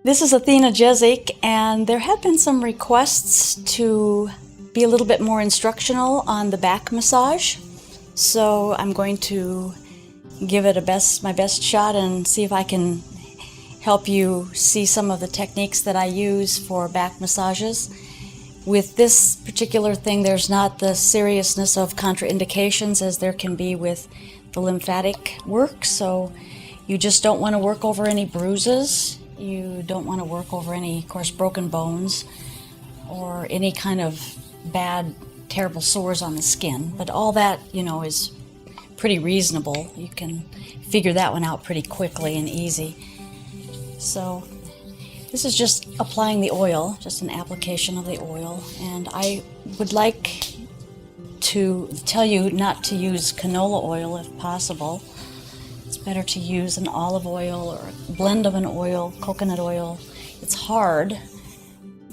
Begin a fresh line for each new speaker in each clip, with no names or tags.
This is Athena Jezik, and there have been some requests to be a little bit more instructional on the back massage. So I'm going to give it my best shot and see if I can help you see some of the techniques that I use for back massages. With this particular thing, there's not the seriousness of contraindications as there can be with the lymphatic work, so you just don't want to work over any bruises. You don't want to work over any, of course, broken bones or any kind of bad, terrible sores on the skin. But all that, is pretty reasonable. You can figure that one out pretty quickly and easy. So this is just applying the oil, just an application of the oil. And I would like to tell you not to use canola oil if possible. It's better to use an olive oil or a blend of an oil, coconut oil. It's hard,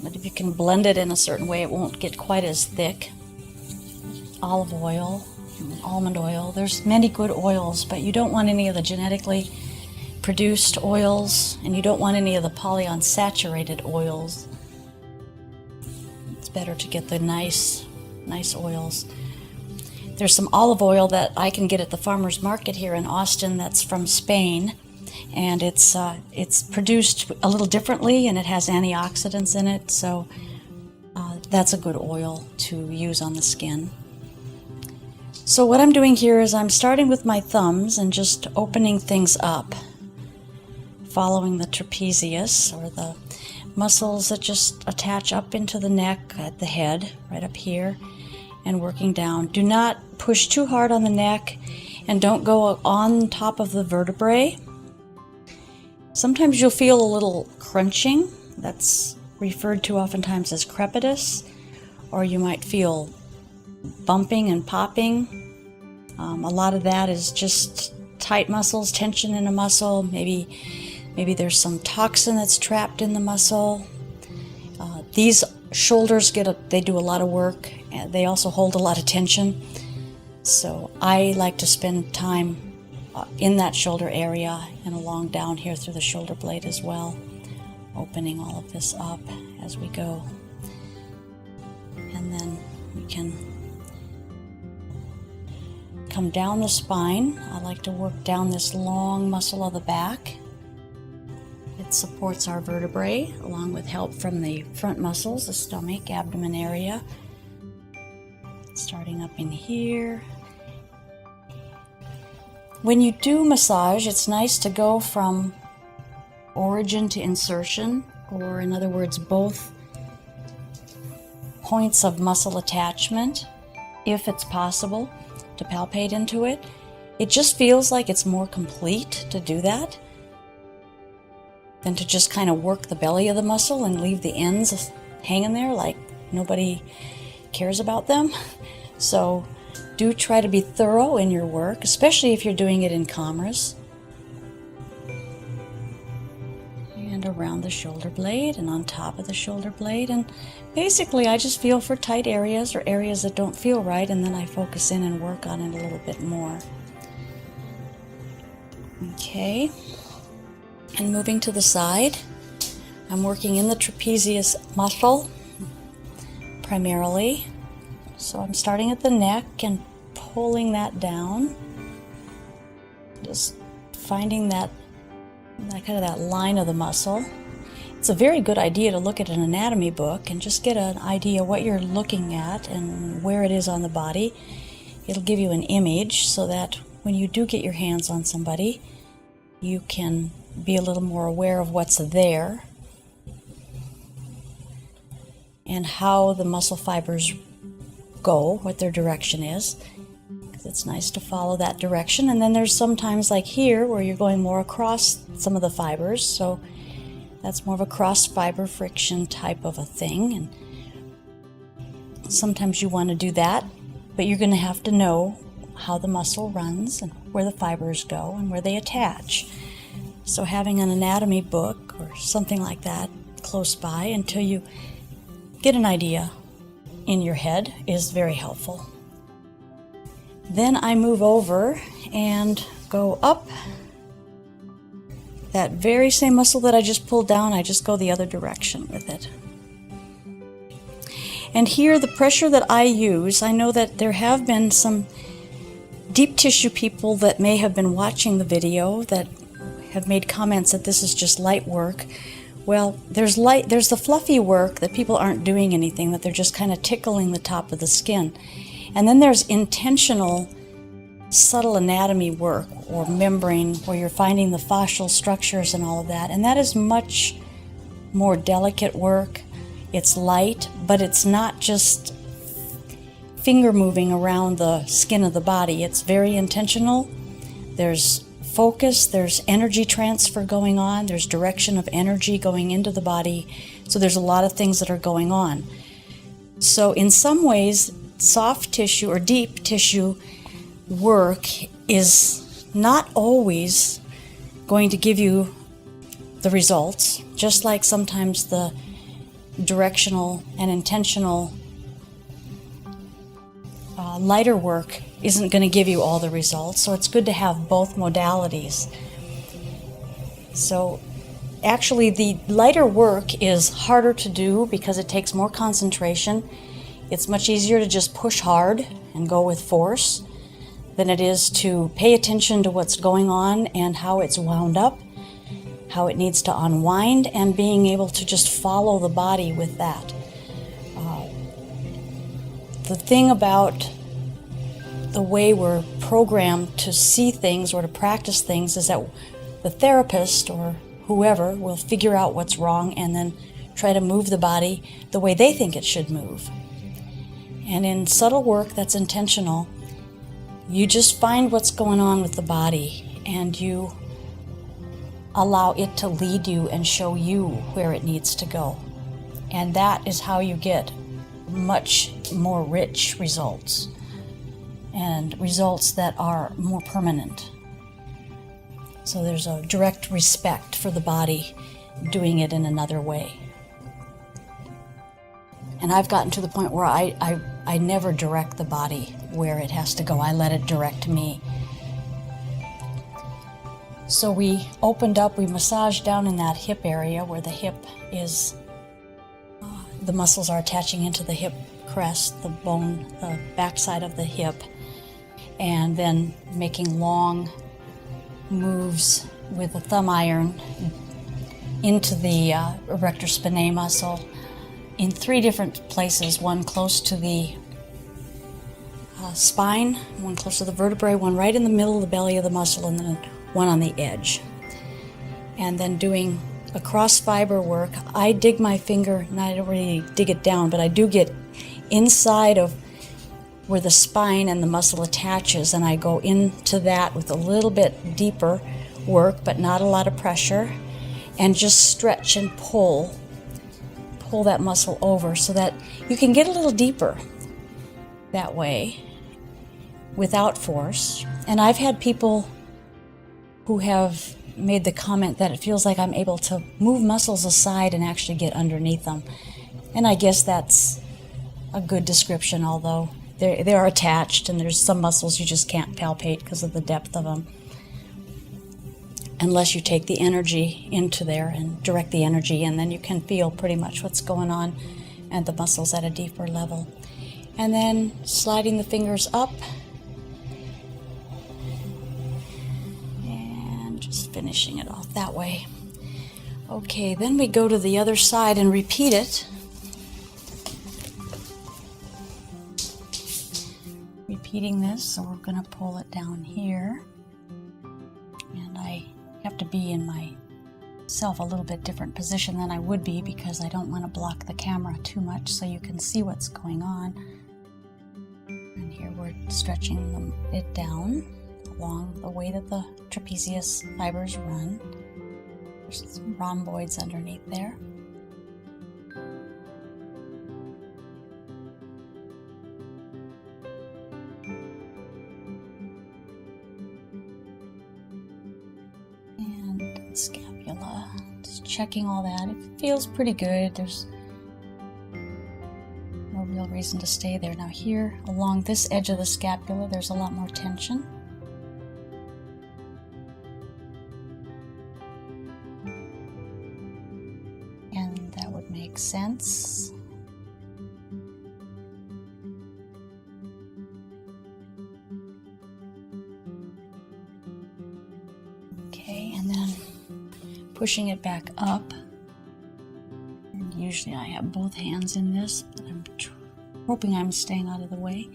but if you can blend it in a certain way, it won't get quite as thick. Olive oil, almond oil, there's many good oils, but you don't want any of the genetically produced oils, and you don't want any of the polyunsaturated oils. It's better to get the nice oils. There's some olive oil that I can get at the farmer's market here in Austin that's from Spain, and it's produced a little differently, and it has antioxidants in it, so that's a good oil to use on the skin. So what I'm doing here is I'm starting with my thumbs and just opening things up, following the trapezius, or the muscles that just attach up into the neck at the head, right up here, and working down. Do not push too hard on the neck, and don't go on top of the vertebrae. Sometimes you'll feel a little crunching. That's referred to oftentimes as crepitus, or you might feel bumping and popping. A lot of that is just tight muscles, tension in a muscle. Maybe there's some toxin that's trapped in the muscle. These shoulders they do a lot of work, and they also hold a lot of tension. So I like to spend time in that shoulder area and along down here through the shoulder blade as well, opening all of this up as we go. And then we can come down the spine. I like to work down this long muscle of the back. It supports our vertebrae, along with help from the front muscles, the stomach, abdomen area. Starting up in here. When you do massage, it's nice to go from origin to insertion, or in other words, both points of muscle attachment, if it's possible, to palpate into it. It just feels like it's more complete to do that than to just kind of work the belly of the muscle and leave the ends hanging there like nobody cares about them. So do try to be thorough in your work, especially if you're doing it in cameras. And around the shoulder blade and on top of the shoulder blade. And basically I just feel for tight areas or areas that don't feel right, and then I focus in and work on it a little bit more. Okay. And moving to the side, I'm working in the trapezius muscle primarily. So I'm starting at the neck and pulling that down, just finding that line of the muscle. It's a very good idea to look at an anatomy book and just get an idea what you're looking at and where it is on the body. It'll give you an image so that when you do get your hands on somebody, you can be a little more aware of what's there and how the muscle fibers go, what their direction is. It's nice to follow that direction. And then there's sometimes like here where you're going more across some of the fibers, so that's more of a cross fiber friction type of a thing. And sometimes you want to do that, but you're going to have to know how the muscle runs and where the fibers go and where they attach. So having an anatomy book or something like that close by until you get an idea in your head is very helpful. Then I move over and go up that very same muscle that I just pulled down, I just go the other direction with it. And here, the pressure that I use, I know that there have been some deep tissue people that may have been watching the video that have made comments that this is just light work. Well, there's the fluffy work that people aren't doing anything, that they're just kind of tickling the top of the skin. And then there's intentional, subtle anatomy work or membrane where you're finding the fascial structures and all of that. And that is much more delicate work. It's light, but it's not just finger moving around the skin of the body. It's very intentional. There's focus, there's energy transfer going on, there's direction of energy going into the body. So there's a lot of things that are going on. So in some ways, soft tissue or deep tissue work is not always going to give you the results, just like sometimes the directional and intentional lighter work isn't going to give you all the results. So it's good to have both modalities. So actually the lighter work is harder to do because it takes more concentration. It's much easier to just push hard and go with force than it is to pay attention to what's going on and how it's wound up, how it needs to unwind, and being able to just follow the body with that. The thing about the way we're programmed to see things or to practice things is that the therapist or whoever will figure out what's wrong and then try to move the body the way they think it should move. And in subtle work that's intentional, you just find what's going on with the body and you allow it to lead you and show you where it needs to go. And that is how you get much more rich results, and results that are more permanent. So there's a direct respect for the body doing it in another way. And I've gotten to the point where I never direct the body where it has to go. I let it direct me. So we opened up, we massaged down in that hip area where the hip is, the muscles are attaching into the hip crest, the bone, the backside of the hip, and then making long moves with the thumb iron into the erector spinae muscle in 3 different places, one close to the spine, one close to the vertebrae, one right in the middle of the belly of the muscle, and then one on the edge. And then doing a cross fiber work. I dig my finger, and I don't really dig it down, but I do get inside of where the spine and the muscle attaches, and I go into that with a little bit deeper work, but not a lot of pressure, and just stretch and pull that muscle over so that you can get a little deeper that way without force. And I've had people who have made the comment that it feels like I'm able to move muscles aside and actually get underneath them. And I guess that's a good description, although they're attached and there's some muscles you just can't palpate because of the depth of them, unless you take the energy into there and direct the energy, and then you can feel pretty much what's going on and the muscles at a deeper level. And then sliding the fingers up and just finishing it off that way. Okay, then we go to the other side and repeat it. Repeating this, so we're going to pull it down here, and I have to be in myself a little bit different position than I would be because I don't want to block the camera too much so you can see what's going on. And here we're stretching it down along the way that the trapezius fibers run. There's some rhomboids underneath there. Scapula, just checking all that. It feels pretty good. There's no real reason to stay there. Now here, along this edge of the scapula, there's a lot more tension. Makes sense. Okay, and then pushing it back up. And usually I have both hands in this, but I'm hoping I'm staying out of the way.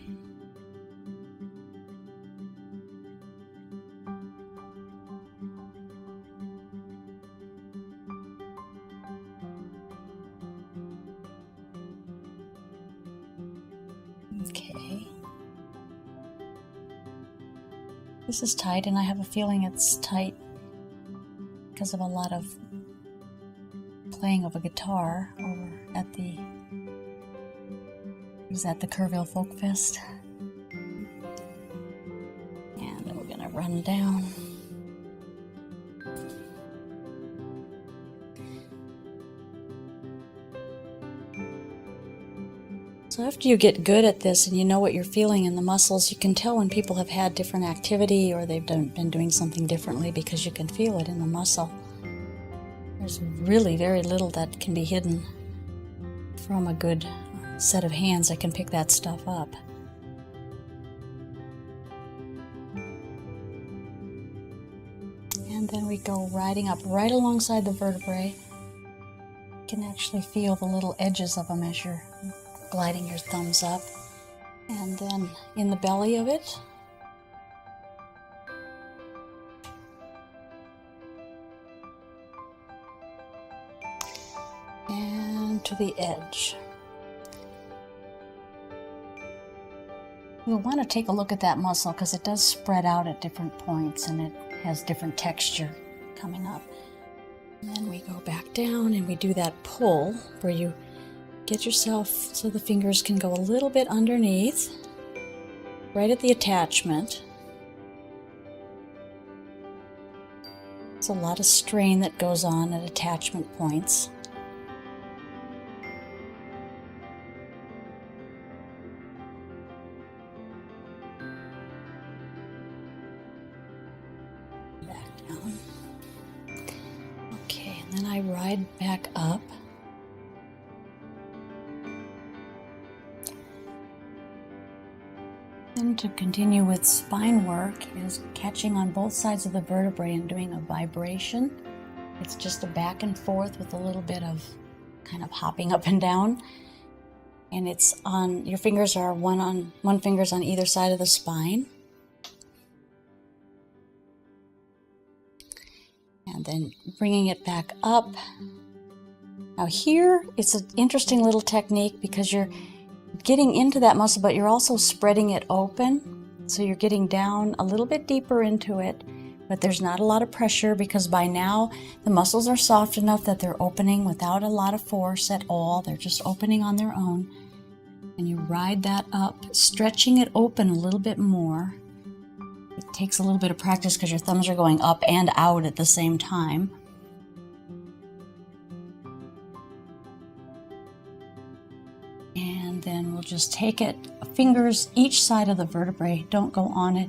Okay. This is tight, and I have a feeling it's tight because of a lot of playing of a guitar over at the Kerrville Folk Fest. And we're gonna run down. So after you get good at this and you know what you're feeling in the muscles, you can tell when people have had different activity or they've been doing something differently because you can feel it in the muscle. There's really very little that can be hidden from a good set of hands that can pick that stuff up. And then we go riding up right alongside the vertebrae. You can actually feel the little edges of them as you're gliding your thumbs up. And then in the belly of it, and to the edge. You'll want to take a look at that muscle because it does spread out at different points and it has different texture coming up. And then we go back down and we do that pull where you get yourself so the fingers can go a little bit underneath, right at the attachment. There's a lot of strain that goes on at attachment points. Back down. Okay, and then I ride back up. And to continue with spine work is catching on both sides of the vertebrae and doing a vibration. It's just a back and forth with a little bit of kind of hopping up and down. And it's on, your fingers are one finger's on either side of the spine. And then bringing it back up. Now here, it's an interesting little technique because you're getting into that muscle, but you're also spreading it open. So you're getting down a little bit deeper into it, but there's not a lot of pressure because by now the muscles are soft enough that they're opening without a lot of force at all. They're just opening on their own. And you ride that up, stretching it open a little bit more. It takes a little bit of practice because your thumbs are going up and out at the same time. And then we'll just take it, fingers each side of the vertebrae, don't go on it,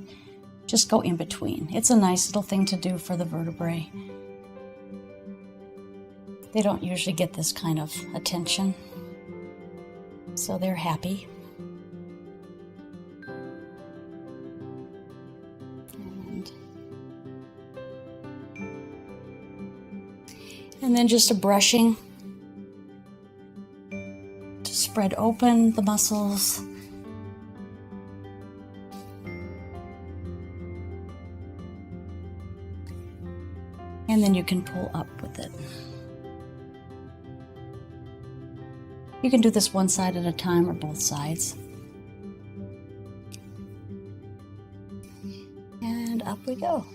just go in between. It's a nice little thing to do for the vertebrae. They don't usually get this kind of attention, so they're happy. And then just a brushing to spread open the muscles. And then you can pull up with it. You can do this one side at a time or both sides. And up we go.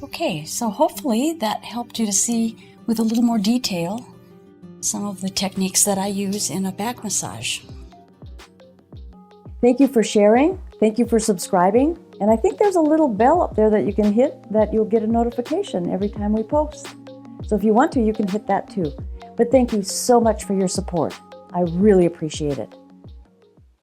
Okay, so hopefully that helped you to see with a little more detail some of the techniques that I use in a back massage.
Thank you for sharing. Thank you for subscribing. And I think there's a little bell up there that you can hit that you'll get a notification every time we post. So if you want to, you can hit that too. But thank you so much for your support. I really appreciate it.